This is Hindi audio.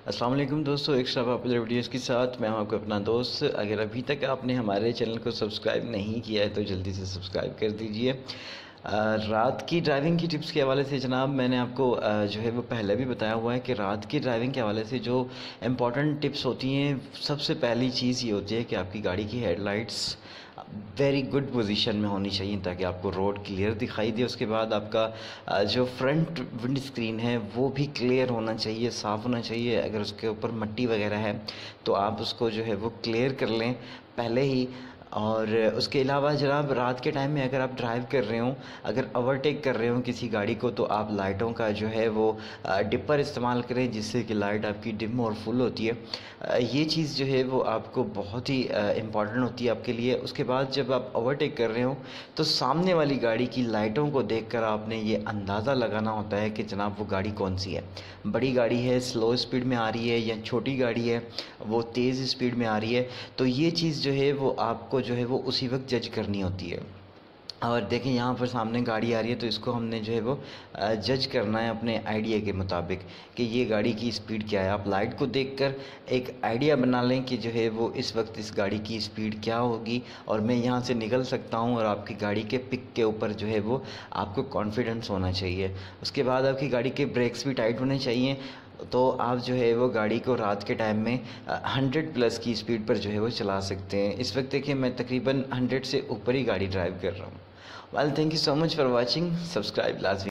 अस्सलाम वालेकुम दोस्तों, एक्स्ट्रा पॉपुलर वीडियोस के साथ मैं हूं आपका अपना दोस्त। अगर अभी तक आपने हमारे चैनल को सब्सक्राइब नहीं किया है तो जल्दी से सब्सक्राइब कर दीजिए। रात की ड्राइविंग की टिप्स के हवाले से जनाब मैंने आपको जो है वो पहले भी बताया हुआ है कि रात की ड्राइविंग के हवाले से जो इम्पॉर्टेंट टिप्स होती हैं, सबसे पहली चीज़ ये होती है कि आपकी गाड़ी की हेडलाइट्स वेरी गुड पोजीशन में होनी चाहिए ताकि आपको रोड क्लियर दिखाई दे। उसके बाद आपका जो फ्रंट विंड स्क्रीन है वो भी क्लियर होना चाहिए, साफ़ होना चाहिए। अगर उसके ऊपर मट्टी वगैरह है तो आप उसको जो है वो क्लियर कर लें पहले ही। और उसके अलावा जनाब रात के टाइम में अगर आप ड्राइव कर रहे हो, अगर ओवरटेक कर रहे हो किसी गाड़ी को, तो आप लाइटों का जो है वो डिपर इस्तेमाल करें जिससे कि लाइट आपकी डिम और फुल होती है। ये चीज़ जो है वो आपको बहुत ही इम्पॉर्टेंट होती है आपके लिए। उसके बाद जब आप ओवरटेक कर रहे हो तो सामने वाली गाड़ी की लाइटों को देखकर आपने ये अंदाज़ा लगाना होता है कि जनाब वो गाड़ी कौन सी है। बड़ी गाड़ी है, स्लो स्पीड में आ रही है, या छोटी गाड़ी है वो तेज़ स्पीड में आ रही है। तो ये चीज़ जो है वो आपको जो है वो उसी वक्त जज करनी होती है। और देखें यहाँ पर सामने गाड़ी आ रही है तो इसको हमने जो है वो जज करना है अपने आइडिया के मुताबिक कि ये गाड़ी की स्पीड क्या है। आप लाइट को देखकर एक आइडिया बना लें कि जो है वो इस वक्त इस गाड़ी की स्पीड क्या होगी और मैं यहाँ से निकल सकता हूँ। और आपकी गाड़ी के पिक के ऊपर जो है वो आपको कॉन्फिडेंस होना चाहिए। उसके बाद आपकी गाड़ी के ब्रेक्स भी टाइट होने चाहिए। तो आप जो है वो गाड़ी को रात के टाइम में 100+ की स्पीड पर जो है वो चला सकते हैं। इस वक्त देखिए मैं तकरीबन 100 से ऊपर ही गाड़ी ड्राइव कर रहा हूँ। Well, thank you so much for watching. Subscribe लाजमी।